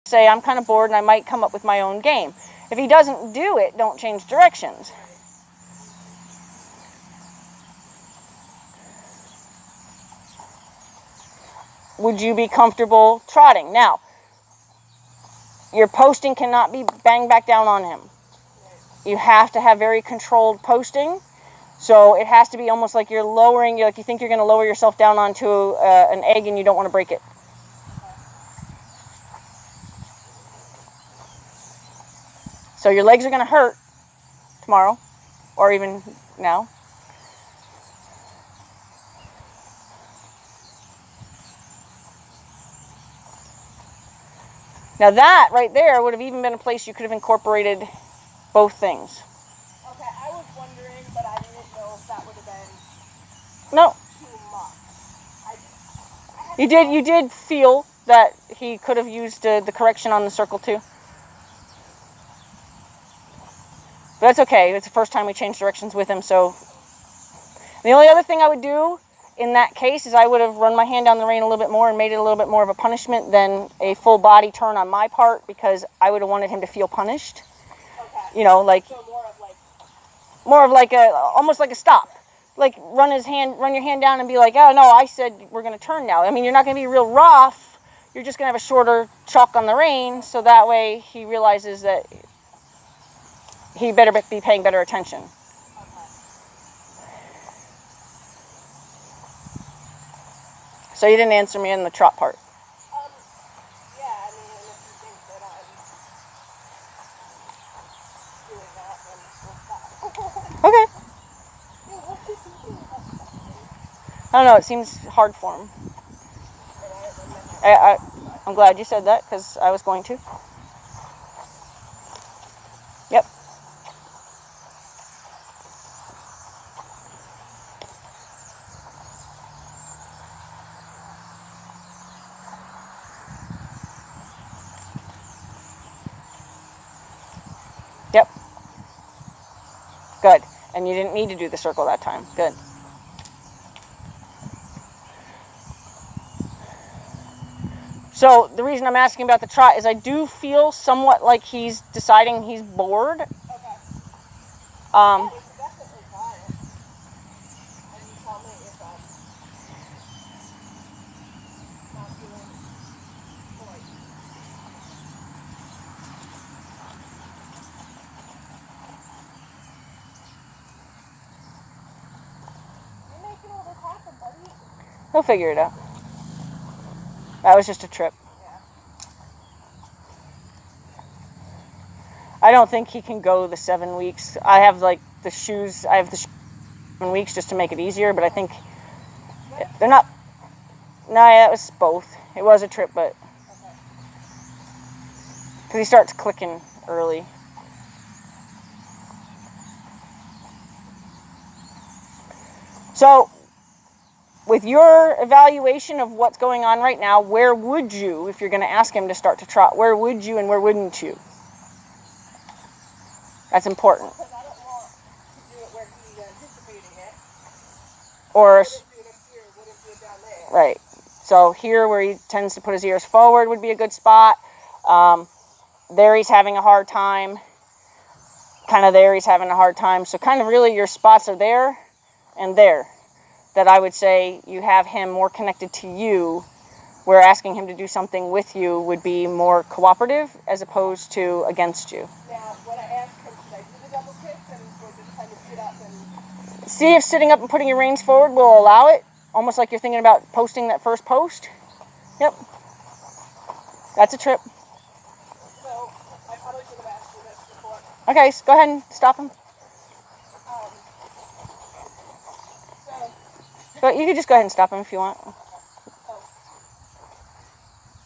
say, I'm kind of bored and I might come up with my own game. If he doesn't do it, don't change directions. Would you be comfortable trotting? Now, your posting cannot be bang back down on him. You have to have very controlled posting. So it has to be almost like you're lowering, like you think you're going to lower yourself down onto an egg and you don't want to break it. So your legs are going to hurt tomorrow, or even now. Now that right there would have even been a place you could have incorporated both things. Okay, I was wondering, but I didn't know if that would have been No. too much. You did feel that he could have used the correction on the circle too. But that's okay. It's the first time we changed directions with him, so. The only other thing I would do in that case is I would have run my hand down the rein a little bit more and made it a little bit more of a punishment than a full body turn on my part, because I would have wanted him to feel punished. Okay. You know, like. So more of like almost like a stop. Like run your hand down and be like, oh no, I said we're going to turn now. I mean, you're not going to be real rough. You're just going to have a shorter chalk on the rein, so that way he realizes that he better be paying better attention. Okay. So you didn't answer me in the trot part. Yeah, I mean, if you think that I'm doing that, then we'll stop. Okay. I don't know, it seems hard for him. I'm glad you said that, because I was going to. Yep. Yep. Good. And you didn't need to do the circle that time. Good. So the reason I'm asking about the trot is I do feel somewhat like he's deciding he's bored. Okay. Yeah, we should definitely try it. And you tell me if I'm not doing right. You're making all this happen, buddy. He'll figure it out. That was just a trip. Yeah. I don't think he can go the 7 weeks. I have like the shoes. I have the 7 weeks just to make it easier, but I think they're not. No, yeah, it was both. It was a trip, but because he starts clicking early. So, with your evaluation of what's going on right now, where would you, if you're going to ask him to start to trot, where would you and where wouldn't you? That's important. Because I don't want to do it where he's anticipating it. Or Wouldn't do it up here, wouldn't do it down there. right. So here, where he tends to put his ears forward, would be a good spot. There, he's having a hard time. Kind of there, he's having a hard time. So kind of really your spots are there and there. That I would say you have him more connected to you, where asking him to do something with you would be more cooperative as opposed to against you. Now, when I asked him, should I do the double kicks and we'll just kind of sit up and... See if sitting up and putting your reins forward will allow it. Almost like you're thinking about posting that first post. Yep. That's a trip. So, I probably should have asked you this before. Okay, so go ahead and stop him. But you could just go ahead and stop him if you want.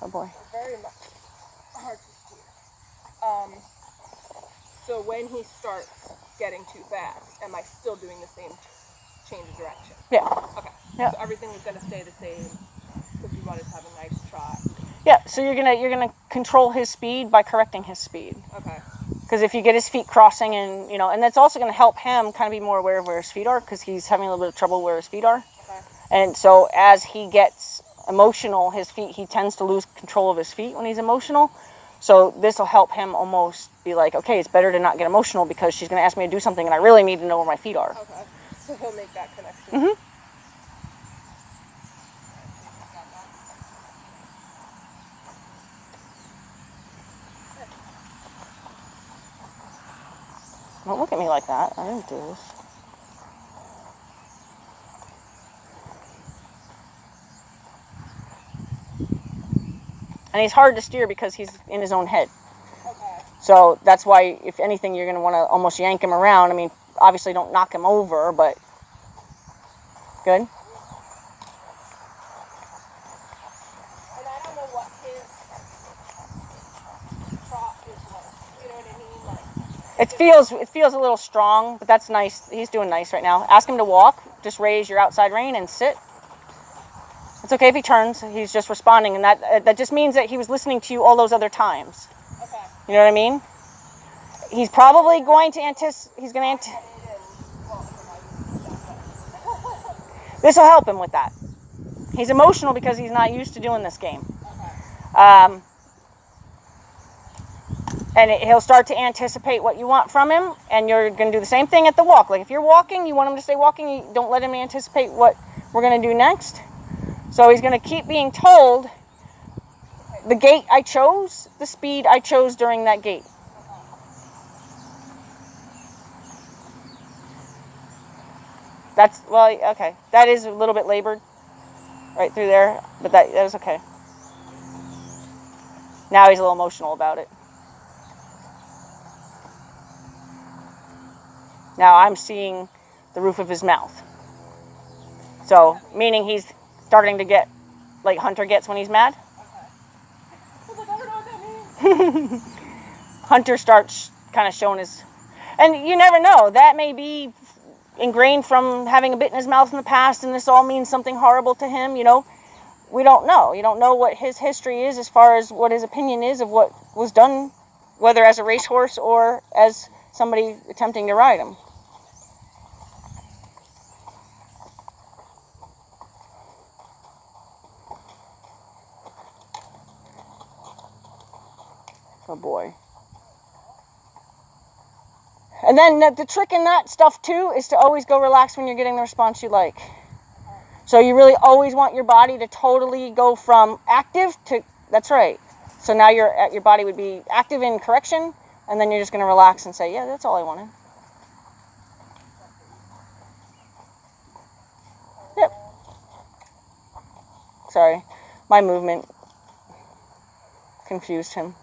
Oh boy. Very much hard to steer. So when he starts getting too fast, am I still doing the same change of direction? Yeah. Okay. Yeah. So everything is going to stay the same because you want to have a nice trot. Yeah. So you're gonna control his speed by correcting his speed. Okay. Because if you get his feet crossing and and that's also going to help him kind of be more aware of where his feet are, because he's having a little bit of trouble where his feet are. Okay. And so as he gets emotional, he tends to lose control of his feet when he's emotional. So this will help him almost be like, okay, it's better to not get emotional because she's going to ask me to do something and I really need to know where my feet are. Okay. So he'll make that connection. Mm-hmm. Don't look at me like that. I didn't do this. And he's hard to steer because he's in his own head. Okay. So that's why, if anything, you're going to want to almost yank him around. I mean, obviously don't knock him over, but good. And I don't know what his trot is like. You know what I mean? Like, It feels a little strong, but that's nice. He's doing nice right now. Ask him to walk. Just raise your outside rein and sit. It's okay if he turns. He's just responding, and that just means that he was listening to you all those other times. okay. You know what I mean? He's probably going to This will help him with that. He's emotional because he's not used to doing this game. Okay. And he'll start to anticipate what you want from him, and you're going to do the same thing at the walk. Like if you're walking, you want him to stay walking, you don't let him anticipate what we're going to do next. So he's going to keep being told the gait I chose, the speed I chose during that gait. That's, well, okay. That is a little bit labored right through there, but that was okay. Now he's a little emotional about it. Now I'm seeing the roof of his mouth. So, meaning he's starting to get like Hunter gets when he's mad. Okay. I don't know what that means. Hunter starts kind of showing his... And you never know. That may be ingrained from having a bit in his mouth in the past, and this all means something horrible to him, you know. We don't know. You don't know what his history is as far as what his opinion is of what was done, whether as a racehorse or as somebody attempting to ride him. Oh boy. And then the trick in that stuff too is to always go relax when you're getting the response you like. So you really always want your body to totally go from active to, that's right. So now your body would be active in correction, and then you're just going to relax and say, yeah, that's all I wanted. Yep. Sorry, my movement confused him.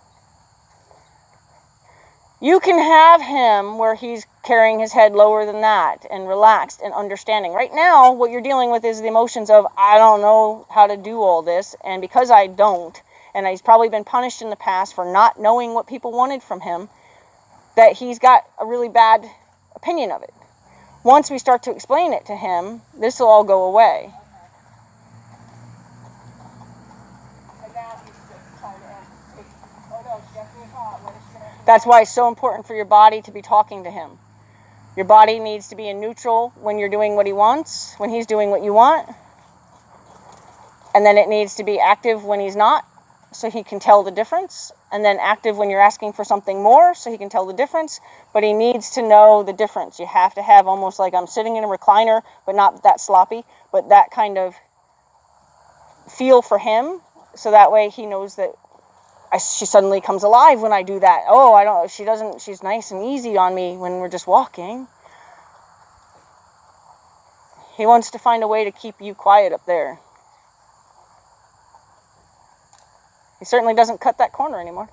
You can have him where he's carrying his head lower than that and relaxed and understanding. Right now, what you're dealing with is the emotions of, I don't know how to do all this, and because I don't, and he's probably been punished in the past for not knowing what people wanted from him, that he's got a really bad opinion of it. Once we start to explain it to him, this will all go away. And now he's just trying to anticipate. Oh no, she got me hot. What is she going to do? That's why it's so important for your body to be talking to him. Your body needs to be in neutral when you're doing what he wants, when he's doing what you want. And then it needs to be active when he's not, so he can tell the difference. And then active when you're asking for something more, so he can tell the difference. But he needs to know the difference. You have to have almost like I'm sitting in a recliner, but not that sloppy, but that kind of feel for him. So that way he knows that she suddenly comes alive when I do that. Oh, she's nice and easy on me when we're just walking. He wants to find a way to keep you quiet up there. He certainly doesn't cut that corner anymore.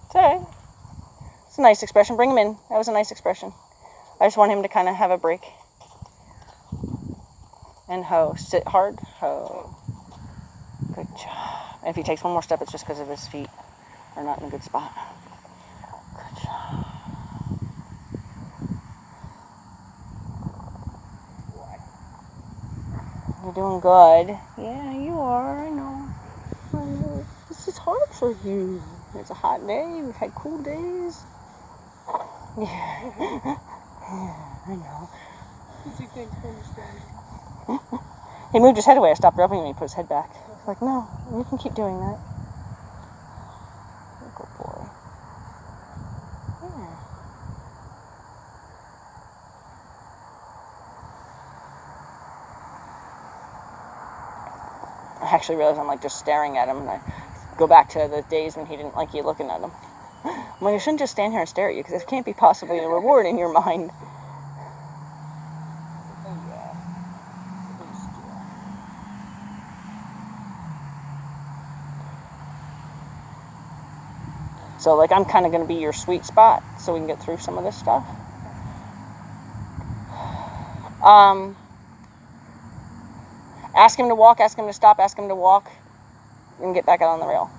It's all right. It's a nice expression. Bring him in. That was a nice expression. I just want him to kind of have a break. And ho. Sit hard. Ho. Good job. And if he takes one more step, it's just because of his feet are not in a good spot. Good job. You're doing good. Yeah, you are. I know. This is hard for you. It's a hot day. We've had cool days. Yeah. I know. Does he think I understand? He moved his head away. I stopped rubbing him and he put his head back. I was like, no, you can keep doing that. Good boy. Yeah. I actually realized I'm like just staring at him, and I go back to the days when he didn't like you looking at him. I'm like, I shouldn't just stand here and stare at you because it can't be possibly a reward in your mind. Oh yeah. So like I'm kind of going to be your sweet spot so we can get through some of this stuff. Ask him to walk, ask him to stop, ask him to walk, and get back out on the rail.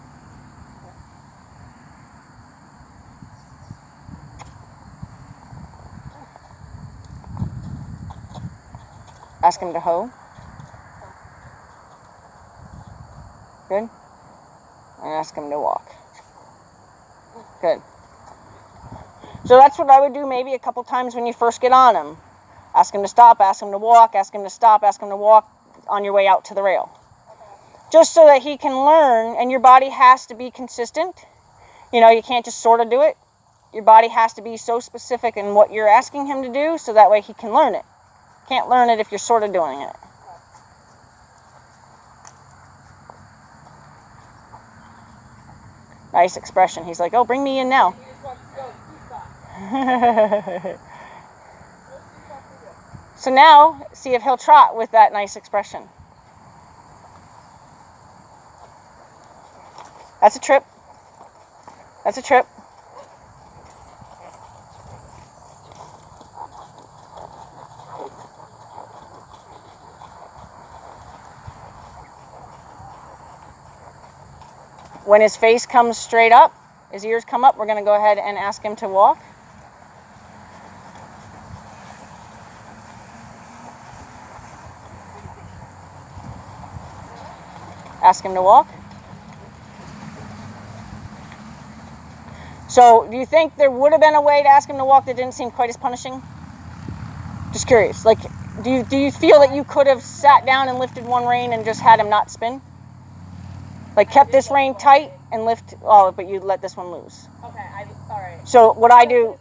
Ask him to hoe. Good. And ask him to walk. Good. So that's what I would do maybe a couple times when you first get on him. Ask him to stop, ask him to walk, ask him to stop, ask him to walk on your way out to the rail. Just so that he can learn, and your body has to be consistent. You know, you can't just sort of do it. Your body has to be so specific in what you're asking him to do so that way he can learn it. Can't learn it if you're sort of doing it. Nice expression. He's like, oh, bring me in now. So now, see if he'll trot with that nice expression. That's a trip. That's a trip. When his face comes straight up, his ears come up, we're going to go ahead and ask him to walk. Ask him to walk. So, do you think there would have been a way to ask him to walk that didn't seem quite as punishing? Just curious. Like, do you feel that you could have sat down and lifted one rein and just had him not spin? Like, kept this rein tight and lift. Oh, but you let this one loose. Okay, all right. So what I do,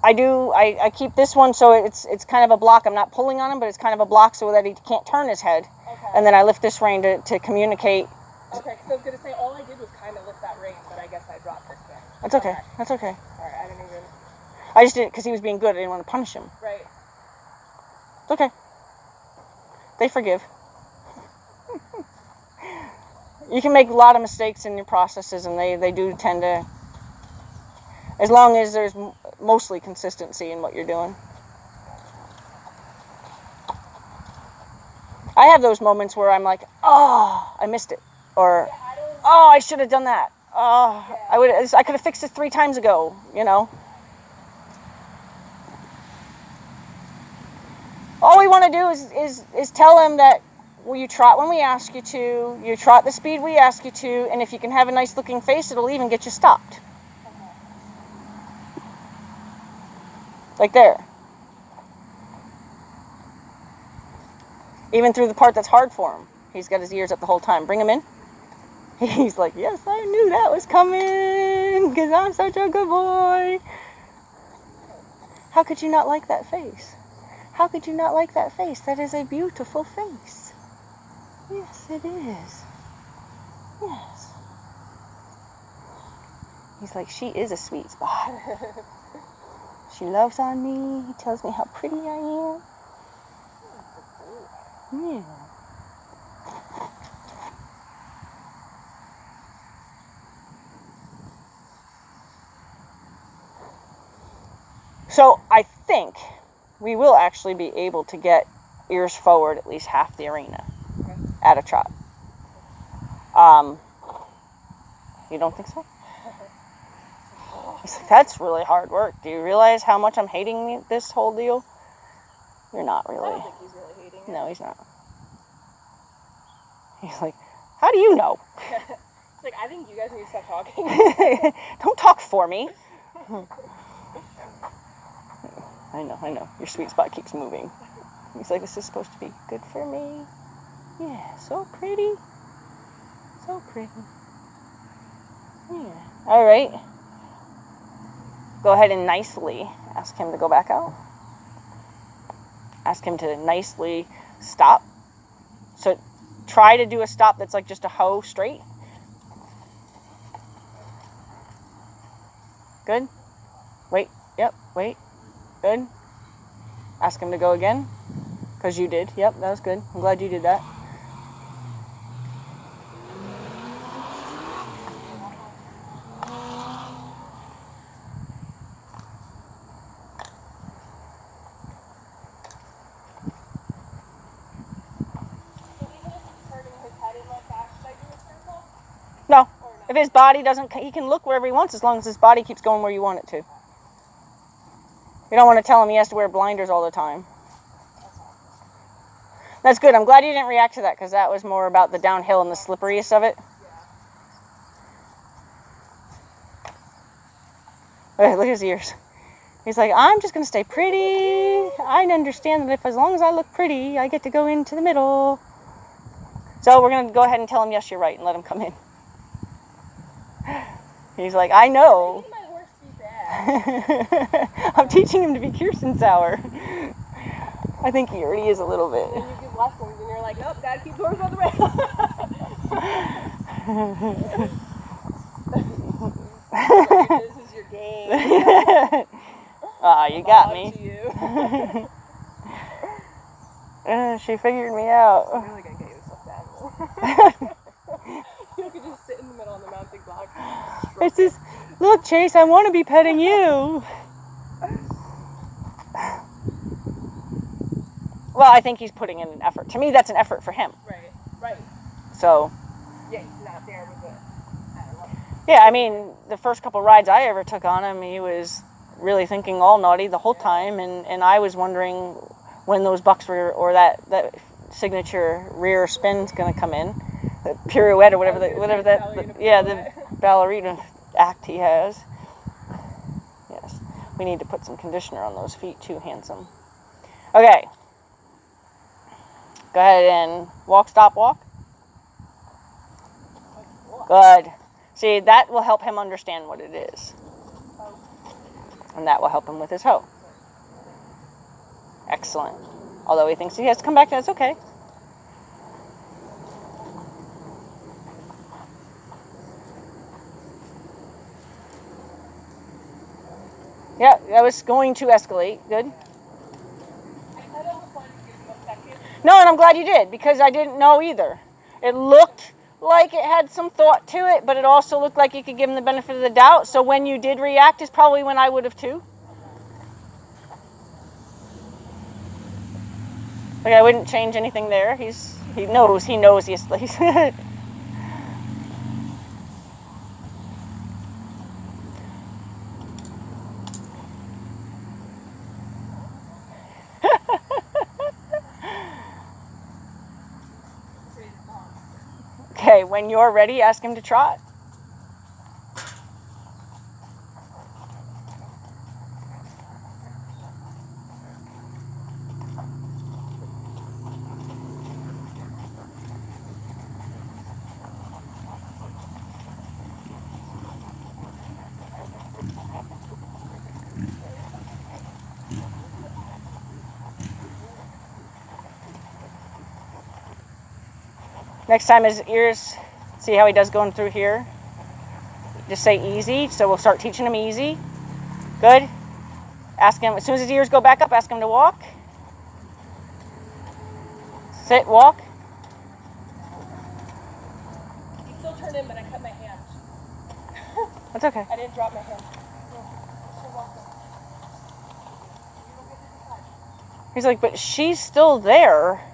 I I keep this one so it's kind of a block. I'm not pulling on him, but it's kind of a block so that he can't turn his head. Okay. And then I lift this rein to communicate. Okay, because I was gonna say all I did was kind of lift that rein, but I guess I dropped this thing. That's okay. That's okay. All right, I didn't even. I just did it because he was being good. I didn't want to punish him. Right. It's okay. They forgive. You can make a lot of mistakes in your processes, and they do tend to, as long as there's mostly consistency in what you're doing. I have those moments where I'm like, oh, I missed it, or oh, I should have done that. Oh, I could have fixed it 3 times ago, you know. All we want to do is tell him that, well, you trot when we ask you to, you trot the speed we ask you to, and if you can have a nice looking face, it'll even get you stopped. Like there. Even through the part that's hard for him. He's got his ears up the whole time. Bring him in. He's like, yes, I knew that was coming, because I'm such a good boy. How could you not like that face? How could you not like that face? That is a beautiful face. Yes, it is. Yes. He's like, she is a sweet spot. She loves on me. He tells me how pretty I am. Yeah. So I think we will actually be able to get ears forward at least half the arena at a trot. You don't think so? He's like, that's really hard work. Do you realize how much I'm hating this whole deal? You're not really. I don't think he's really hating it. No, he's not. He's like, how do you know? It's like, I think you guys need to stop talking. Don't talk for me. I know. Your sweet spot keeps moving. He's like, this is supposed to be good for me. Yeah, so pretty. So pretty. Yeah. All right. Go ahead and nicely ask him to go back out. Ask him to nicely stop. So try to do a stop that's like just a hoe straight. Good. Wait. Yep. Wait. Good. Ask him to go again. Because you did. Yep, that was good. I'm glad you did that. No. If his body doesn't, he can look wherever he wants as long as his body keeps going where you want it to. You don't want to tell him he has to wear blinders all the time. That's good. I'm glad you didn't react to that because that was more about the downhill and the slipperiness of it. Look at his ears. He's like, I'm just going to stay pretty. I understand that if as long as I look pretty, I get to go into the middle. So we're going to go ahead and tell him, yes, you're right, and let him come in. He's like, I know. My horse be bad. I'm teaching him to be Kirsten sour. I think he already is a little bit. And then you give lessons and you're like, nope, gotta keep the horse on the rail. This is your game. You got me. You. She figured me out. I'm really gonna get you a stuffed animal. You could just sit in the middle on the mounting block. It's just, look, Chase, I want to be petting you. Well, I think he's putting in an effort. To me, that's an effort for him. Right. So. Yeah, he's not there with it. Yeah, I mean, the first couple rides I ever took on him, he was really thinking all naughty the whole time, and I was wondering when those bucks were, or that signature rear spin's going to come in, the pirouette or whatever the ballerina act he has. Yes, we need to put some conditioner on those feet too, handsome. Okay, go ahead and walk, stop, walk. Good. See, that will help him understand what it is. And that will help him with his hoe. Excellent. Although he thinks he has to come back, that's okay. Yeah, that was going to escalate. Good. No, and I'm glad you did, because I didn't know either. It looked like it had some thought to it, but it also looked like you could give him the benefit of the doubt. So when you did react is probably when I would have too. Like, I wouldn't change anything there. He knows he's Okay, when you're ready, ask him to trot. Next time his ears, see how he does going through here? Just say easy, so we'll start teaching him easy. Good. Ask him, as soon as his ears go back up, ask him to walk. Sit, walk. He still turned in, but I cut my hand. That's okay. I didn't drop my hand. He's like, but she's still there.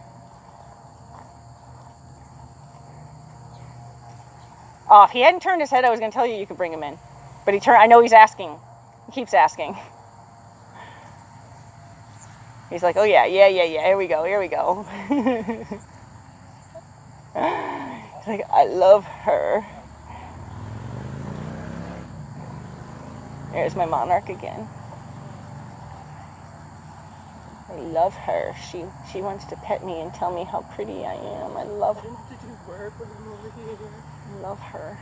Oh, if he hadn't turned his head, I was going to tell you could bring him in. But he turned. I know he's asking. He keeps asking. He's like, oh, yeah. Here we go. He's like, I love her. There's my monarch again. I love her. She wants to pet me and tell me how pretty I am. I love I didn't have to do work when I'm over here. I love her.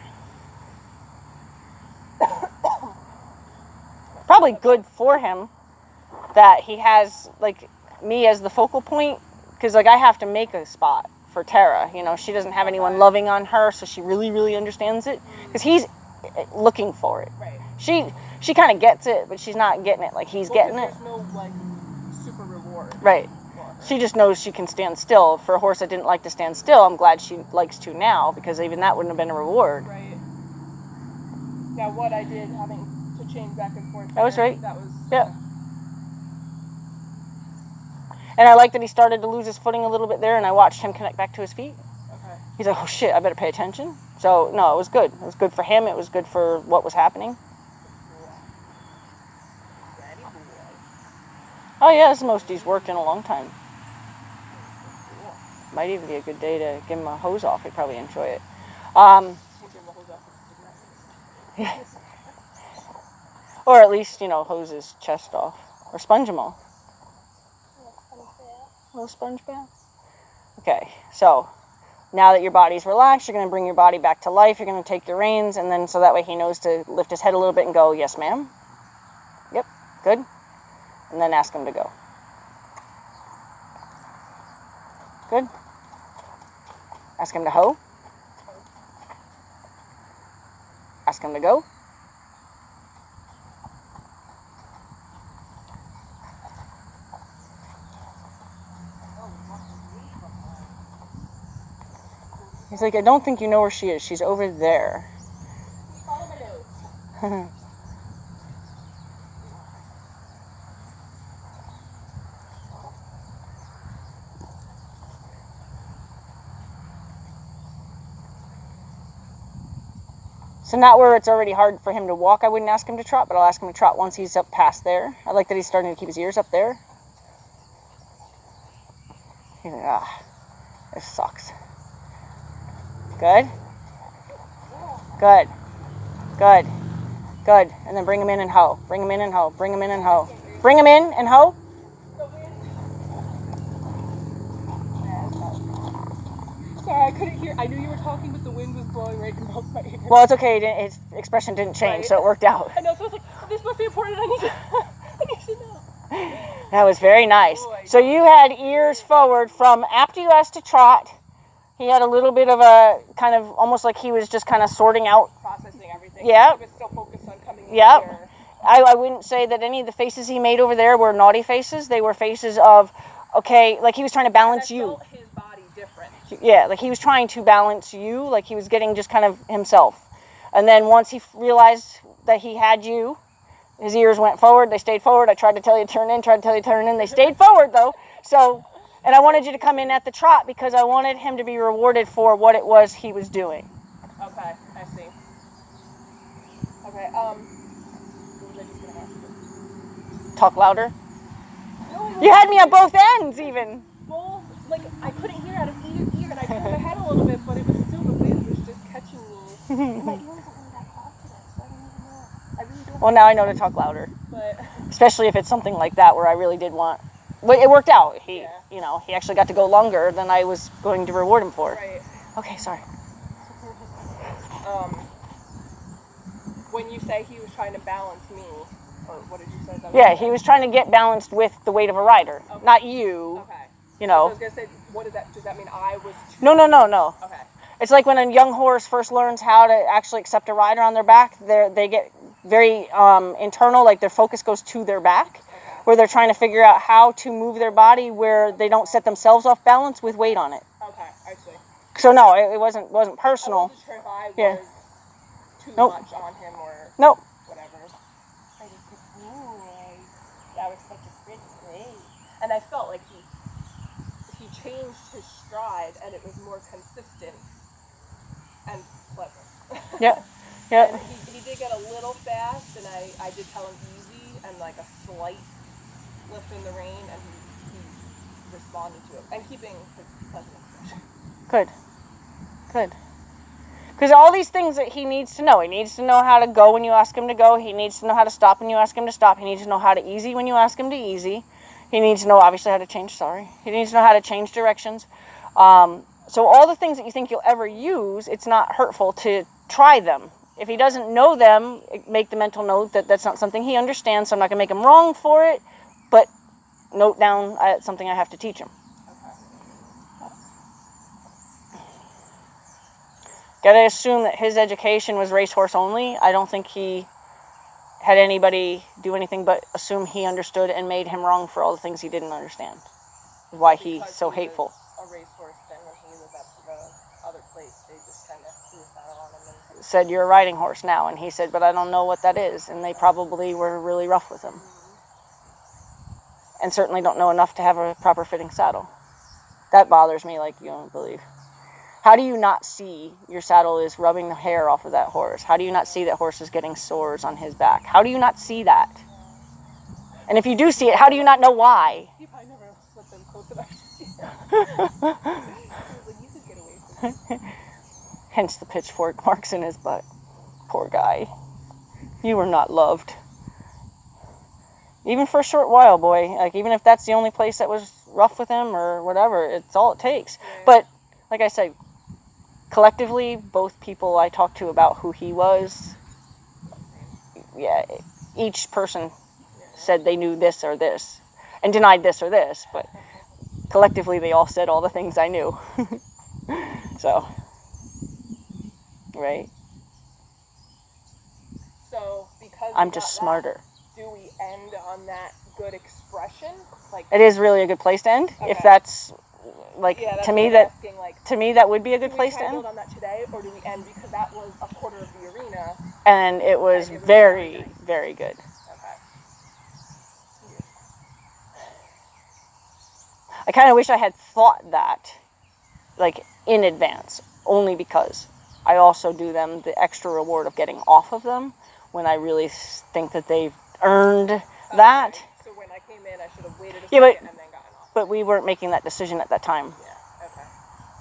Probably good for him that he has like me as the focal point, because like I have to make a spot for Tara. You know, she doesn't have anyone loving on her, so she really understands it, because he's looking for it. Right. She kind of gets it, but she's not getting it like he's getting it. There's no like super reward. Right. She just knows she can stand still. For a horse that didn't like to stand still, I'm glad she likes to now, because even that wouldn't have been a reward. Right. Now what I did, having to change back and forth. That was right. That was. Yeah. And I like that he started to lose his footing a little bit there, and I watched him connect back to his feet. Okay. He's like, oh shit, I better pay attention. So, no, it was good. It was good for him. It was good for what was happening. Oh yeah, this is the most he's worked in a long time. Might even be a good day to give him a hose off. He'd probably enjoy it. Or at least, you know, hose his chest off. Or sponge him all. A little sponge bath. Okay, so now that your body's relaxed, you're going to bring your body back to life. You're going to take your reins, and then so that way he knows to lift his head a little bit and go, yes, ma'am. Yep, good. And then ask him to go. Good. Ask him to hoe. Ask him to go. He's like, I don't think you know where she is. She's over there. Follow my nose. So not where it's already hard for him to walk, I wouldn't ask him to trot, but I'll ask him to trot once he's up past there. I like that he's starting to keep his ears up there. He's like, ah, this sucks. Good. Good. Good. Good. And then bring him in and hoe. Bring him in and hoe. Bring him in and hoe. Bring him in and hoe. Sorry, I couldn't hear. I knew you were talking, but the wind was blowing right in both my ears. Well, it's okay. His expression didn't change, Right. so it worked out. I know, so I was like, this must be important. I need to know. That was very nice. So you had ears forward from after you asked to trot. He had a little bit of a kind of almost like he was just kind of sorting out. Processing everything. Yeah. He was so focused on coming in Yep. here. I wouldn't say that any of the faces he made over there were naughty faces. They were faces of, okay, like he was trying to balance I you. felt his body different. Yeah, like he was trying to balance you, like he was getting just kind of himself. And then once he realized that he had you, his ears went forward, they stayed forward. I tried to tell you to turn in, they stayed forward though. So, and I wanted you to come in at the trot because I wanted him to be rewarded for what it was he was doing. Okay, I see. Okay, what was I just gonna ask you? Talk louder. No, You had me on both ends even. both, like, I couldn't hear out of either ear, and I turned my head a little bit, but it was still, the wind was just catching me. And my ear wasn't really that clogged today, so I don't even know. I really don't. Well, now I know to talk louder. But, Especially if it's something like that where I really did want. But it worked out. Yeah. He actually got to go longer than I was going to reward him for. right. Okay, sorry. When you say he was trying to balance me, or what did you say? Yeah, he was trying to get balanced with the weight of a rider, Okay. not you. Okay. You I know. was gonna say, does that mean I was too... No. Okay. It's like when a young horse first learns how to actually accept a rider on their back, they get very internal, like their focus goes to their back, where they're trying to figure out how to move their body where they don't set themselves off balance with weight on it. Okay, I see. So no, it wasn't personal. I wasn't sure if I was Yeah. too Nope. much on him or Nope. whatever. I just said, that was such a pretty day. And I felt like he changed his stride and it was more consistent and pleasant. Yep. Yep. And he did get a little fast, and I did tell him easy and like a slight lift in the rein, and he responded to it and keeping his pleasant expression. Good. Good. Because all these things that he needs to know. He needs to know how to go when you ask him to go. He needs to know how to stop when you ask him to stop. He needs to know how to easy when you ask him to easy. He needs to know, obviously, how to change, He needs to know how to change directions. So all the things that you think you'll ever use, it's not hurtful to try them. If he doesn't know them, make the mental note that that's not something he understands, so I'm not going to make him wrong for it, but note down something I have to teach him. Gotta assume that his education was racehorse only. I don't think he had anybody do anything but assume he understood and made him wrong for all the things he didn't understand. Why he's so hateful. A racehorse, then when he was at the other place, they just kind of threw a saddle on him and said, "You're a riding horse now," and he said, "But I don't know what that is," and they probably were really rough with him. And certainly don't know enough to have a proper fitting saddle. That bothers me like you don't believe. How do you not see your saddle is rubbing the hair off of that horse? How do you not see that horse is getting sores on his back? How do you not see that? And if you do see it, how do you not know why? He probably never let them close it up to see it. He was like, you could get away from me. Hence the pitchfork marks in his butt. Poor guy. You were not loved. Even for a short while, boy. Like, even if that's the only place that was rough with him or whatever, it's all it takes. Right. But, like I said, collectively, both people I talked to about who he was, yeah, each person said they knew this or this and denied this or this, but collectively they all said all the things I knew. So, right? So, because I'm just smarter. Do we end on that good expression? Like, it is really a good place to end. Okay. If that's like, yeah, that's to me that asking, like, to me that would be a good place to end. Do we build on that today, or do we end because that was a quarter of the arena? And it was very, nice. Very good. Okay. I kind of wish I had thought that, like, in advance, only because I also do them the extra reward of getting off of them when I really think that they've earned that. So when I came in, I should have waited a second and then gotten off. But we weren't making that decision at that time. Yeah, okay.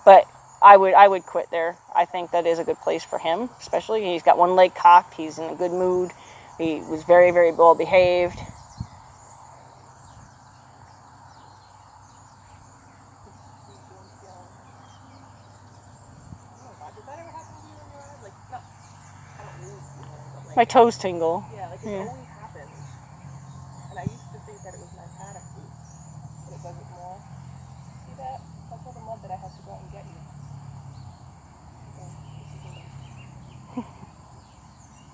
But I would quit there. I think that is a good place for him, especially. He's got one leg cocked. He's in a good mood. He was very, very well behaved. My toes tingle. Yeah, like it only happens. And I used to think that it was my paddock boots, but it does it more. See that? That's all the mud that I had to go out and get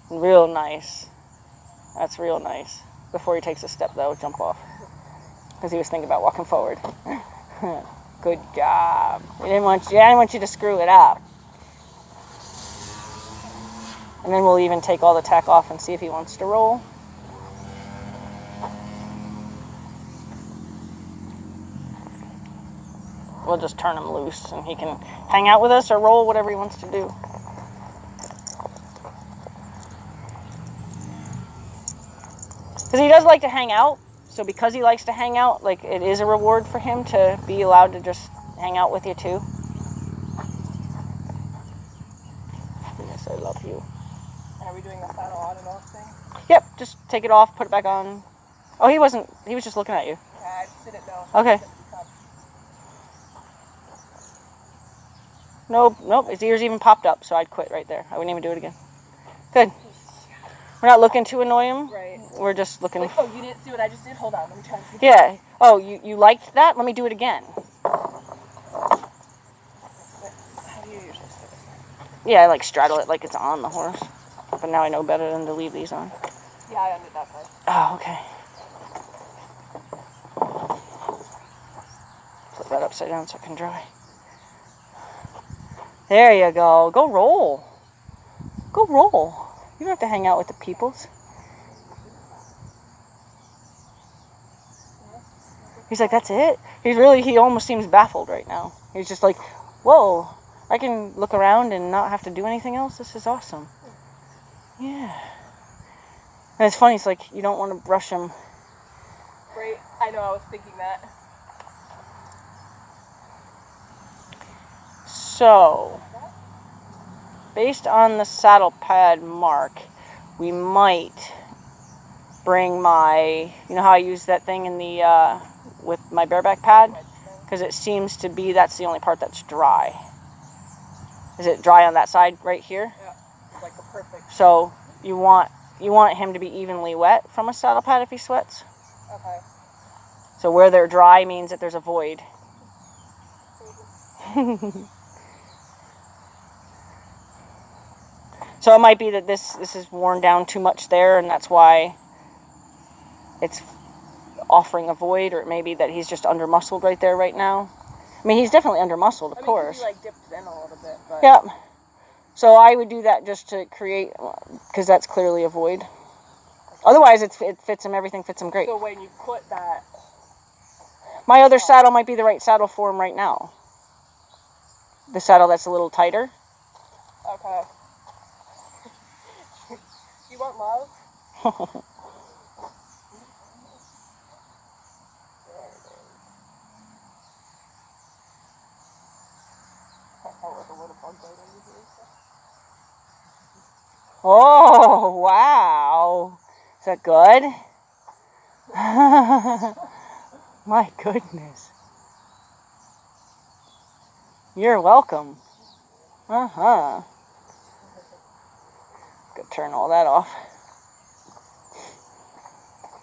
you. Real nice. That's real nice. Before he takes a step, though, jump off. Because he was thinking about walking forward. Good job. I didn't want you to screw it up. And then we'll even take all the tack off and see if he wants to roll. We'll just turn him loose and he can hang out with us or roll, whatever he wants to do. Because he does like to hang out. So because he likes to hang out, like, it is a reward for him to be allowed to just hang out with you too. Yes, I love you. Are we doing the saddle on and off thing? Yep, just take it off, put it back on. Oh, he was just looking at you. Yeah, I just didn't know. Okay. Nope, his ears even popped up, so I'd quit right there. I wouldn't even do it again. Good. We're not looking to annoy him. Right. We're just looking. Like, oh, you didn't see what I just did? Hold on, let me try. Yeah. Oh, you liked that? Let me do it again. How do you usually sit it? Yeah, I like straddle it like it's on the horse. But now I know better than to leave these on. Yeah, I undid that part. Oh, okay. Flip that upside down so it can dry. There you go. Go roll. Go roll. You don't have to hang out with the peoples. He's like, that's it? He almost seems baffled right now. He's just like, whoa, I can look around and not have to do anything else? This is awesome. Yeah. And it's funny, it's like, you don't want to brush him. Right, I know, I was thinking that. So, based on the saddle pad mark, we might bring my, you know how I use that thing in the with my bareback pad, because it seems to be that's the only part that's dry. Is it dry on that side right here? Yeah, it's like a perfect. So you want him to be evenly wet from a saddle pad if he sweats. Okay. So where they're dry means that there's a void. So it might be that this is worn down too much there, and that's why it's offering a void, or it may be that he's just under muscled right there right now. I mean, he's definitely under muscled, of course. He like dipped in a little bit, but. Yep. So I would do that just to create, because that's clearly a void. Otherwise, it fits him. Everything fits him great. So when you put that, my other saddle might be the right saddle for him right now. The saddle that's a little tighter. Okay. You want love? Oh, wow. Is that good? My goodness. You're welcome. Uh-huh. Go turn all that off.